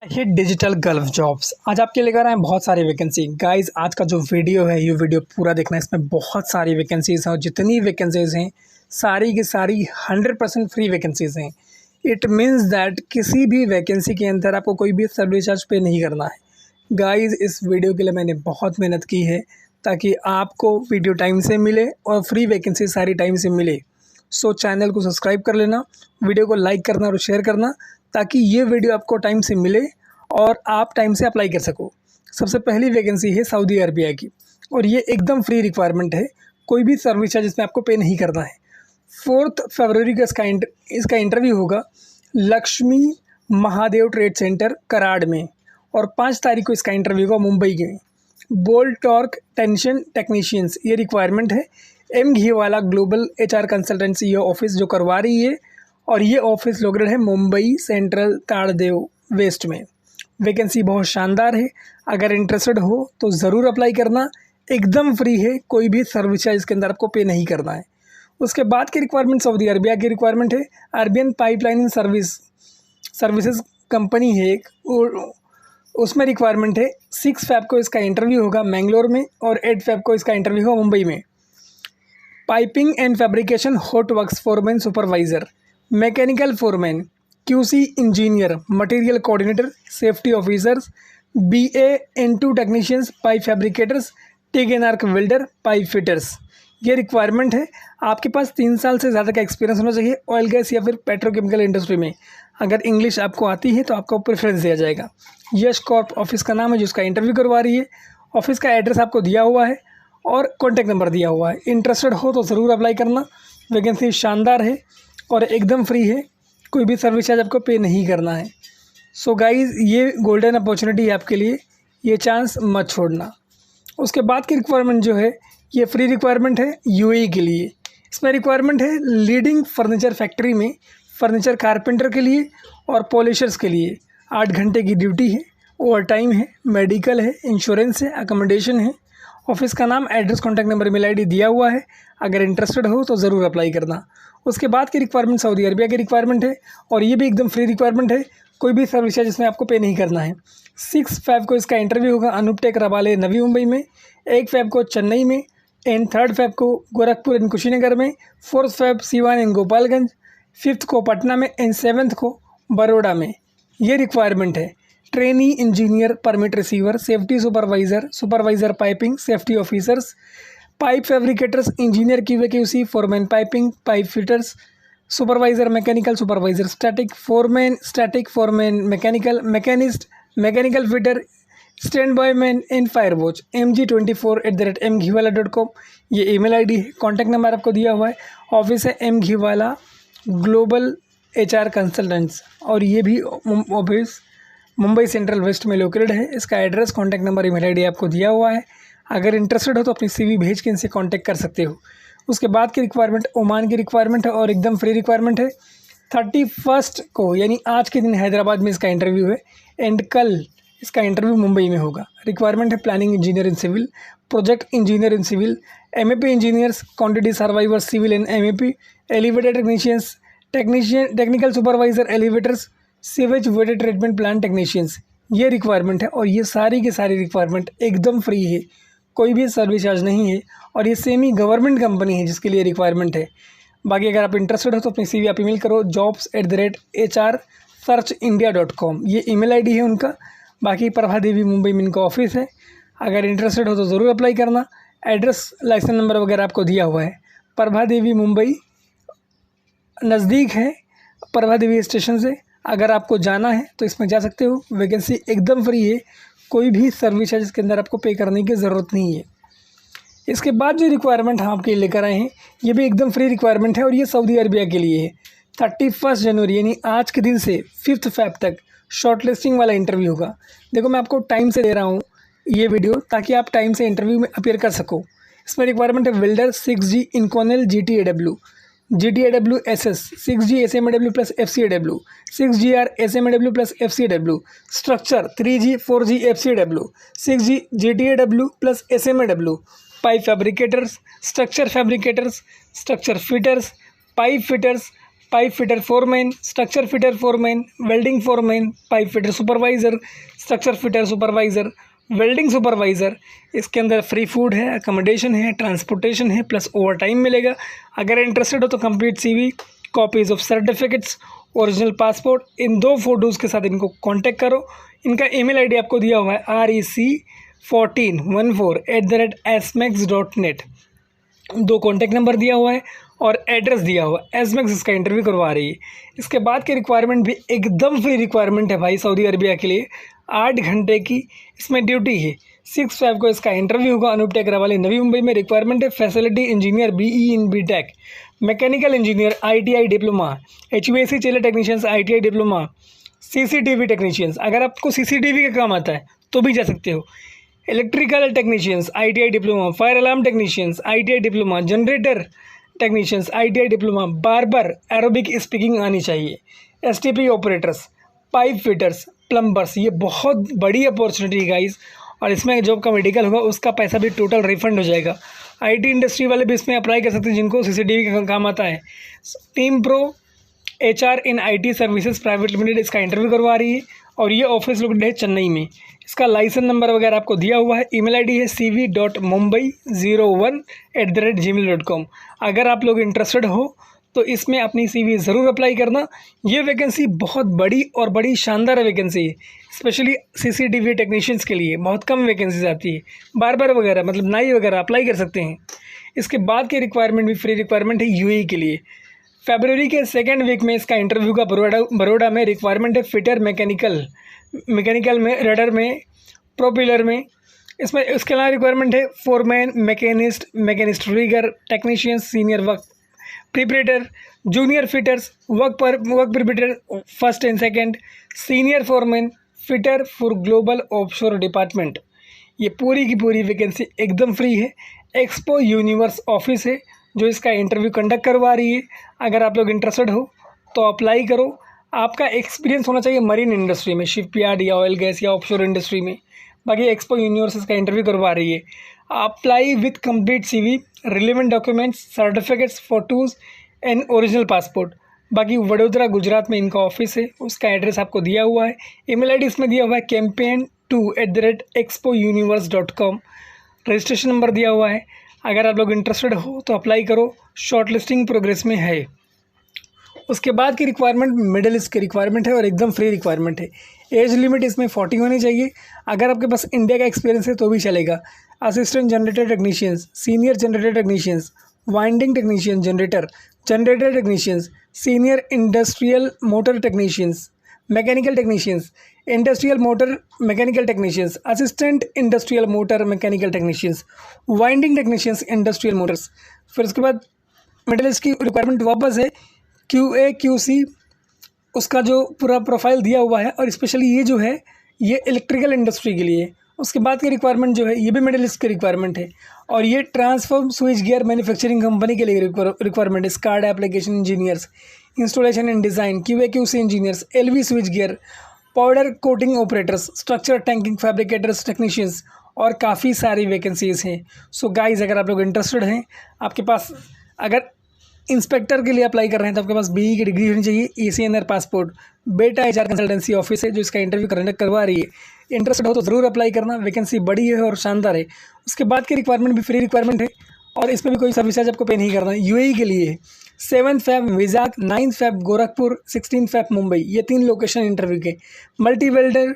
ये digital gulf jobs आज आपके लेकर आए हैं बहुत सारी वैकेंसी। गाइस आज का जो वीडियो है ये वीडियो पूरा देखना, इसमें बहुत सारी वैकेंसीज हैं और जितनी वैकेंसीज हैं सारी की सारी 100% फ्री वैकेंसीज हैं। इट मीन्स दैट किसी भी वैकेंसी के अंदर आपको कोई भी सर्विस चार्ज पे नहीं करना है। गाइस इस वीडियो के लिए मैंने बहुत मेहनत की है ताकि आपको वीडियो टाइम से मिले और फ्री वैकेंसी सारी टाइम से मिले। सो चैनल को सब्सक्राइब कर लेना, वीडियो को लाइक करना और शेयर करना ताकि ये वीडियो आपको टाइम से मिले और आप टाइम से अप्लाई कर सको। सबसे पहली वैकेंसी है सऊदी अरबिया की और ये एकदम फ्री रिक्वायरमेंट है, कोई भी सर्विस चार्ज इसमें आपको पे नहीं करना है। 4 फरवरी का इसका इंटरव्यू होगा लक्ष्मी महादेव ट्रेड सेंटर कराड़ में और 5 तारीख को इसका इंटरव्यू होगा मुंबई के बोल्ट टॉर्क टेंशन टेक्नीशियंस। ये रिक्वायरमेंट है M Ghiwala global HR consultancy ये ऑफिस जो करवा रही है और ये ऑफिस लोकेटेड है मुंबई सेंट्रल ताड़देव वेस्ट में। वैकेंसी बहुत शानदार है, अगर इंटरेस्टेड हो तो ज़रूर अप्लाई करना। एकदम फ्री है, कोई भी सर्विस चार्ज इसके अंदर आपको पे नहीं करना है। उसके बाद की रिक्वायरमेंट सऊदी अरबिया की रिक्वायरमेंट है अरबियन पाइपलाइनिंग सर्विसेज कंपनी है एक, उसमें रिक्वायरमेंट है 6 फैब को इसका इंटरव्यू होगा मैंगलोर में और 8 फैब को इसका इंटरव्यू होगा मुंबई में। Piping and fabrication hot works foreman supervisor, mechanical foreman, QC engineer, material coordinator, safety officers, BA-N2 technicians, pipe fabricators, TIG and arc welder, pipe fitters. ये रिक्वायरमेंट है। आपके पास 3 साल से ज़्यादा का एक्सपीरियंस होना चाहिए ऑयल गैस या फिर पेट्रोकेमिकल इंडस्ट्री में। अगर इंग्लिश आपको आती है तो आपको प्रेफरेंस दिया जाएगा। यश कॉर्प ऑफिस का नाम है जिसका इंटरव्यू करवा रही है। ऑफिस का एड्रेस आपको दिया हुआ है और कॉन्टैक्ट नंबर दिया हुआ है। इंटरेस्टेड हो तो ज़रूर अप्लाई करना। वैकेंसी शानदार है और एकदम फ्री है, कोई भी सर्विस चार्ज आपको पे नहीं करना है। सो गाइज़ ये गोल्डन अपॉर्चुनिटी है आपके लिए, ये चांस मत छोड़ना। उसके बाद की रिक्वायरमेंट जो है ये फ्री रिक्वायरमेंट है UAE के लिए। इसमें रिक्वायरमेंट है लीडिंग फर्नीचर फैक्ट्री में फर्नीचर कारपेंटर के लिए और पॉलिशर्स के लिए। 8 घंटे की ड्यूटी है, ओवर टाइम है, मेडिकल है, इंश्योरेंस है, अकोमोडेशन है। ऑफिस का नाम, address, contact number, email ID दिया हुआ है। अगर इंटरेस्टेड हो तो ज़रूर अप्लाई करना। उसके बाद की रिक्वायरमेंट सऊदी अरबिया की रिक्वायरमेंट है और ये भी एकदम फ्री रिक्वायरमेंट है, कोई भी सर्विस चार्ज इसमें आपको पे नहीं करना है। 6 फैब को इसका इंटरव्यू होगा अनूप टेक रबाले नवी मुंबई में, 1 फैब को चेन्नई में एंड 3 फैब को गोरखपुर एंड कुशीनगर में, 4th fab Siwan and Gopalganj, 5th को पटना में एंड 7th को बड़ौदा में। ये रिक्वायरमेंट है trainee engineer, permit receiver, safety supervisor piping, safety officers, pipe fabricators, engineer QA/QC, foreman piping, pipe fitters, supervisor mechanical, supervisor static foreman mechanical, mechanical fitter, stand boy man and fire watch. mg24@mghiwala.com ये email ID है। Contact number आपको दिया हुआ है। Office है M Ghiwala global HR consultants और ये भी ऑफिस मुंबई सेंट्रल वेस्ट में लोकेटेड है। इसका address, contact number, email ID आपको दिया हुआ है। अगर इंटरेस्टेड हो तो अपनी CV भेज के इनसे कांटेक्ट कर सकते हो। उसके बाद की रिक्वायरमेंट ओमान की रिक्वायरमेंट है और एकदम फ्री रिक्वायरमेंट है। 31 को यानी आज के दिन हैदराबाद में इसका इंटरव्यू है एंड कल इसका इंटरव्यू मुंबई में होगा। रिक्वायरमेंट है planning engineer in civil, project engineer in civil, MEP engineers, quantity survivor civil and MEP, elevator technicians, technical supervisor elevators, sewage water treatment plant technicians. ये रिक्वायरमेंट है और ये सारी की सारी रिक्वायरमेंट एकदम फ्री है, कोई भी सर्विस चार्ज नहीं है और ये सेमी गवर्नमेंट कंपनी है जिसके लिए रिक्वायरमेंट है। बाकी अगर आप इंटरेस्टेड हो तो अपनी CV आप ईमेल करो jobs@hrsearchindia.com, ये ईमेल ID है उनका। बाकी प्रभा देवी मुंबई में इनका ऑफिस है। अगर इंटरेस्टेड हो तो ज़रूर अप्लाई करना। एड्रेस, लाइसेंस नंबर वगैरह आपको दिया हुआ है। प्रभा देवी मुंबई नज़दीक है प्रभा देवी स्टेशन से। अगर आपको जाना है तो इसमें जा सकते हो। वैकेंसी एकदम फ्री है, कोई भी सर्विस चार्ज के अंदर आपको पे करने की ज़रूरत नहीं है। इसके बाद जो रिक्वायरमेंट हम आपके लिए लेकर आए हैं ये भी एकदम फ्री रिक्वायरमेंट है और ये सऊदी अरबिया के लिए है। 31 जनवरी यानी आज के दिन से 5th फैब तक शॉर्ट लिस्टिंग वाला इंटरव्यू होगा। देखो मैं आपको टाइम से दे रहा हूँ ये वीडियो ताकि आप टाइम से इंटरव्यू में अपीयर कर सको। इसमें रिक्वायरमेंट है welder 6G Inconel GTAW SS, 6G SMAW plus FCAW, 6GR SMAW plus FCAW, structure 3G 4G FCAW, 6G GTAW plus SMAW, pipe fabricators, structure fitters, pipe fitters, pipe fitter foreman, structure fitter foreman, welding foreman, pipe fitter supervisor, structure fitter supervisor, welding supervisor. इसके अंदर free food है, accommodation है, transportation है, plus over time मिलेगा। अगर interested हो तो complete CV, copies of certificates, original passport, in 2 photos के साथ इनको कांटेक्ट करो। इनका ईमेल ID आपको दिया हुआ है rec1414@smax.net। 2 कॉन्टैक्ट नंबर दिया हुआ है और एड्रेस दिया हुआ है। एसमैक्स इसका इंटरव्यू करवा रही है। इसके बाद की रिक्वायरमेंट भी एकदम फ्री रिक्वायरमेंट है भाई, सऊदी अरबिया के लिए 8 घंटे की इसमें ड्यूटी है। 6/5 को इसका इंटरव्यू होगा। अनूप टेकरा वाले नवी मुंबई में। रिक्वायरमेंट है facility engineer BE in BTech, mechanical engineer ITI diploma, HVAC chiller technicians ITI diploma, CCTV technicians. अगर आपको CCTV का काम आता है तो भी जा सकते हो। Electrical technicians ITI diploma, fire alarm technicians ITI diploma, generator technicians ITI diploma, barber aerobic speaking आनी चाहिए, STP operators, pipe fitters, plumbers. ये बहुत बड़ी अपॉर्चुनिटी है गाइस। और इसमें जॉब का मेडिकल होगा उसका पैसा भी टोटल रिफंड हो जाएगा। IT इंडस्ट्री वाले भी इसमें अप्लाई कर सकते हैं जिनको CCTV का काम आता है। Team pro HR in IT services private limited इसका इंटरव्यू करवा रही है और ये ऑफिस लोकेटेड है चेन्नई में। इसका लाइसेंस नंबर वगैरह आपको दिया हुआ है। ईमेल ID है cv.mumbai01@gmail.com। अगर आप लोग इंटरेस्टेड हो तो इसमें अपनी CV ज़रूर अप्लाई करना। ये वैकेंसी बहुत बड़ी और बड़ी शानदार वैकेंसी है, स्पेशली CCTV टेक्नीशियंस के लिए बहुत कम वैकेंसीज आती है। बार्बर वगैरह मतलब नाई वगैरह अप्लाई कर सकते हैं। इसके बाद की रिक्वायरमेंट भी फ्री रिक्वायरमेंट है UAE के लिए। फरवरी के 2nd वीक में इसका इंटरव्यू का बड़ौदा में रिक्वायरमेंट है। फिटर मैकेनिकल में, रडर में, प्रोपेलर में। इसमें इसके अलावा रिक्वायरमेंट है foreman, machinist rigger, technicians, senior work preparator, junior fitters, work preparator 1st and 2nd, senior foreman, fitter for global offshore department. ये पूरी की पूरी वैकेंसी एकदम फ्री है। एक्सपो यूनिवर्स ऑफिस है जो इसका इंटरव्यू कंडक्ट करवा रही है। अगर आप लोग इंटरेस्टेड हो तो अप्लाई करो। आपका एक्सपीरियंस होना चाहिए मरीन इंडस्ट्री में, शिपयार्ड या ऑयल गैस या ऑफशोर इंडस्ट्री में। बाकी एक्सपो यूनिवर्स इसका इंटरव्यू करवा रही है। Apply with complete CV, relevant documents, certificates, photos and original passport. बाकी वडोदरा गुजरात में इनका ऑफिस है, उसका एड्रेस आपको दिया हुआ है। ईमेल ID इसमें दिया हुआ है campaign2@expouniverse.com। रजिस्ट्रेशन नंबर दिया हुआ है। अगर आप लोग इंटरेस्टेड हो तो अप्लाई करो। शॉर्ट लिस्टिंग प्रोग्रेस में है। उसके बाद की रिक्वायरमेंट मिडिल ईस्ट की रिक्वायरमेंट है और एकदम फ्री रिक्वायरमेंट है। एज लिमिट इसमें 40 होनी चाहिए। अगर आपके पास इंडिया का एक्सपीरियंस है तो भी चलेगा। Assistant generator technicians, senior generator technicians, winding technician, generator technicians, senior industrial motor technicians, mechanical technicians, industrial motor mechanical technicians, assistant industrial motor mechanical technicians, winding technicians, industrial Motors. फिर उसके बाद middle east की requirement वापस है। QA QC उसका जो पूरा profile दिया हुआ है और स्पेशली ये जो है ये इलेक्ट्रिकल इंडस्ट्री के लिए। उसके बाद की रिक्वायरमेंट जो है ये भी मिडिल ईस्ट की रिक्वायरमेंट है और ये transform switch gear manufacturing company के लिए रिक्वायरमेंट है। Squad application engineers, installation and design, QA QC engineers, LV switch gear, powder coating operators, structure tanking fabricators technicians और काफ़ी सारी वैकेंसीज़ हैं। सो गाइज अगर आप लोग इंटरेस्टेड हैं, आपके पास अगर इंस्पेक्टर के लिए अप्लाई कर रहे हैं तो आपके पास BE की डिग्री होनी चाहिए, ECNR पासपोर्ट। बेटा HR कंसल्टेंसी ऑफिस है जो इसका इंटरव्यू कंडक्ट करवा रही है। इंटरेस्टेड हो तो ज़रूर अप्लाई करना। वैकेंसी बड़ी है और शानदार है। उसके बाद की रिक्वायरमेंट भी फ्री रिक्वायरमेंट है और इसमें भी कोई सर्विस चार्ज आपको पे नहीं करना है। UAE के लिए 7 Feb विजाक, 9 Feb Gorakhpur, 16 Feb Mumbai. ये 3 लोकेशन इंटरव्यू के। Multi welder,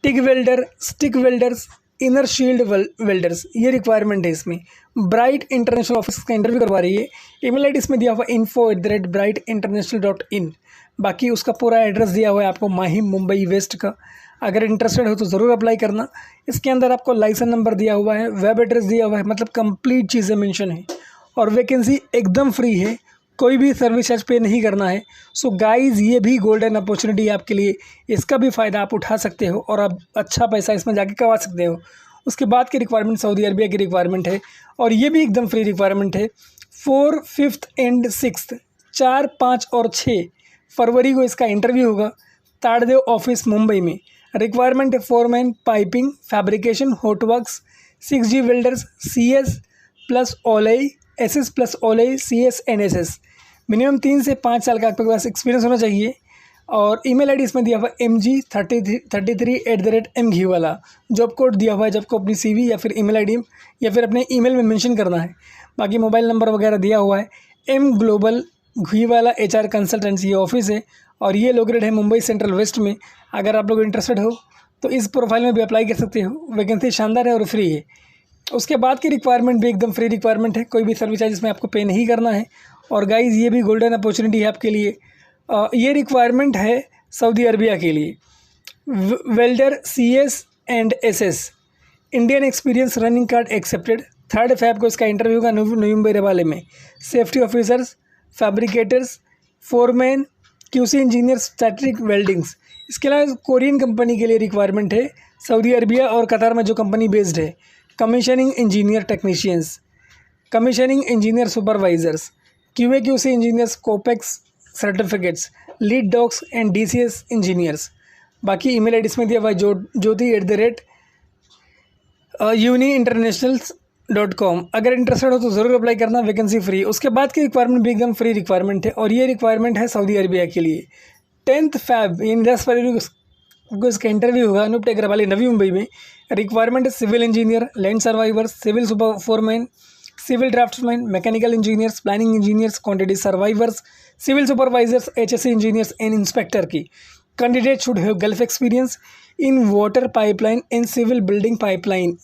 TIG welder, stick welders, inner shield welders, ये रिक्वायरमेंट है इसमें। ब्राइट इंटरनेशनल ऑफिस का इंटरव्यू करवा रही है। ईमेल ID इसमें दिया हुआ info@brightinternational.in। बाकी उसका पूरा एड्रेस दिया हुआ है आपको माहिम मुंबई वेस्ट का। अगर इंटरेस्टेड हो तो ज़रूर अप्लाई करना। इसके अंदर आपको लाइसेंस नंबर दिया हुआ है, वेब एड्रेस दिया हुआ है, मतलब कंप्लीट चीज़ें मेंशन है और वैकेंसी एकदम फ्री है। कोई भी सर्विस चार्ज पे नहीं करना है। सो गाइज़ ये भी गोल्डन अपॉर्चुनिटी है आपके लिए। इसका भी फ़ायदा आप उठा सकते हो और आप अच्छा पैसा इसमें जाके कमा सकते हो। उसके बाद की रिक्वायरमेंट सऊदी अरबिया की रिक्वायरमेंट है और ये भी एकदम फ्री रिक्वायरमेंट है। 4, 5th and 6th 4, 5 और 6 फरवरी को इसका इंटरव्यू होगा ताड़देव ऑफिस मुंबई में। रिक्वायरमेंट है foreman, piping, fabrication, hot works, 6G welders, CS plus ओलई, SS प्लस ओलई, CS NSS, मिनिमम 3 से 5 साल का आपके पास एक्सपीरियंस होना चाहिए। और ईमेल आईडी इसमें दिया हुआ mg33@mghi वाला। जॉब कोड दिया हुआ है, जब को अपनी CV या फिर ईमेल आईडी या फिर अपने ईमेल में मेंशन करना है। बाकी मोबाइल नंबर वगैरह दिया हुआ है। एम ग्लोबल घी वाला HR कंसल्टेंसी ये ऑफिस है और ये लोकेटेड है मुंबई सेंट्रल वेस्ट में। अगर आप लोग इंटरेस्टेड हो तो इस प्रोफाइल में भी अप्लाई कर सकते हो। वैकेंसी शानदार है और फ्री है। उसके बाद की रिक्वायरमेंट भी एकदम फ्री रिक्वायरमेंट है, कोई भी सर्विस चार्ज इसमें आपको पे नहीं करना है। और गाइज़ ये भी गोल्डन अपॉर्चुनिटी है आपके लिए। ये रिक्वायरमेंट है सऊदी अरबिया के लिए। Welder CS and SS Indian experience running card accepted. 3 Feb को इसका इंटरव्यू होगा नवंबर वाले में। Safety officers, fabricators, foreman, QC engineer, static weldings. इसके अलावा कोरियन कंपनी के लिए रिक्वायरमेंट है, सऊदी अरबिया और कतार में जो कंपनी बेस्ड है। Commissioning engineer technicians, commissioning engineer supervisors, QA/QC engineers, CompEx certificates, lead docs and DCS engineers. बाकी ईमेल आईडी इसमें दिया हुआ है jyoti@uniinternationals.com। अगर इंटरेस्टेड हो तो ज़रूर अप्लाई करना, वैकेंसी फ्री। उसके बाद की रिक्वायरमेंट भी एकदम फ्री रिक्वायरमेंट है और ये रिक्वायरमेंट है सऊदी अरबिया के लिए। 10 Feb इन 10 फरवरी को इसका इंटरव्यू होगा अनूप टेकर वाले नवी मुंबई में। रिक्वायरमेंट है civil engineer, land surveyor, civil super foreman, civil draftsman, mechanical engineers, planning engineers, quantity surveyors, civil supervisors, HSC engineers and inspector की। Candidate should have Gulf experience in water pipeline and civil building pipeline.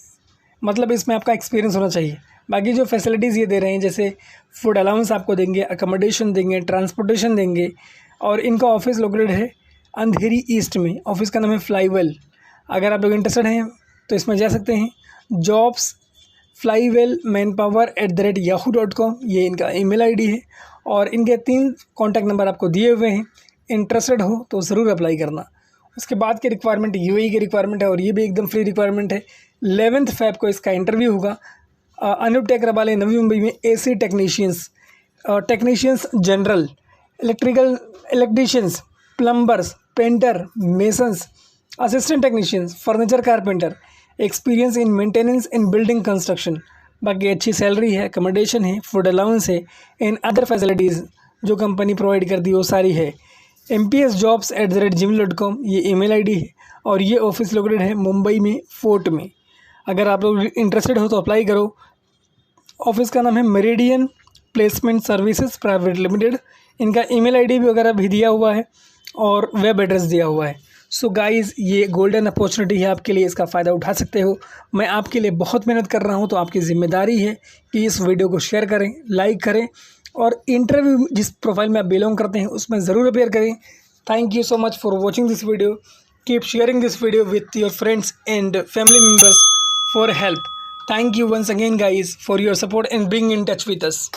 मतलब इसमें आपका experience होना चाहिए। बाकी जो facilities ये दे रहे हैं, जैसे फूड अलाउंस आपको देंगे, अकोमोडेशन देंगे, ट्रांसपोर्टेशन देंगे। और इनका ऑफिस लोकेटेड है अंधेरी ईस्ट में। ऑफिस का नाम है फ्लाईवेल। अगर आप लोग इंटरेस्टेड हैं तो इसमें जा सकते हैं। जॉब्स flywellmanpower@yahoo.com ये इनका ईमेल आईडी है और इनके 3 कॉन्टैक्ट नंबर आपको दिए हुए हैं। इंटरेस्टेड हो तो ज़रूर अप्लाई करना। उसके बाद की रिक्वायरमेंट UAE की रिक्वायरमेंट है और ये भी एकदम फ्री रिक्वायरमेंट है। 11 Feb को इसका इंटरव्यू होगा अनूप टेकर वाले नवी मुंबई में। AC technicians, technicians general, electricians, plumbers, painter, masons, assistant technicians, furniture carpenter, experience in maintenance in building construction. बाकी अच्छी सैलरी है, अकोमोडेशन है, फूड अलाउंस है एंड अदर फैसिलिटीज़ जो कंपनी प्रोवाइड करती है वो सारी है। mpsjobs@gmail.com ये ईमेल आईडी है और ये ऑफिस लोकेटेड है मुंबई में, फोर्ट में। अगर आप लोग इंटरेस्टेड हो तो अप्लाई करो। ऑफिस का नाम है meridian placement services private limited. इनका ईमेल आईडी भी वगैरह भी दिया हुआ है और वेब एड्रेस दिया हुआ है। सो गाइज़ ये गोल्डन अपॉर्चुनिटी है आपके लिए, इसका फ़ायदा उठा सकते हो। मैं आपके लिए बहुत मेहनत कर रहा हूँ, तो आपकी ज़िम्मेदारी है कि इस वीडियो को शेयर करें, लाइक करें और इंटरव्यू जिस प्रोफाइल में आप बिलोंग करते हैं उसमें ज़रूर अपेयर करें। Thank you so much for watching this video. Keep sharing this video with your friends and family members for help. Thank you once again guys for your support and being in touch with us.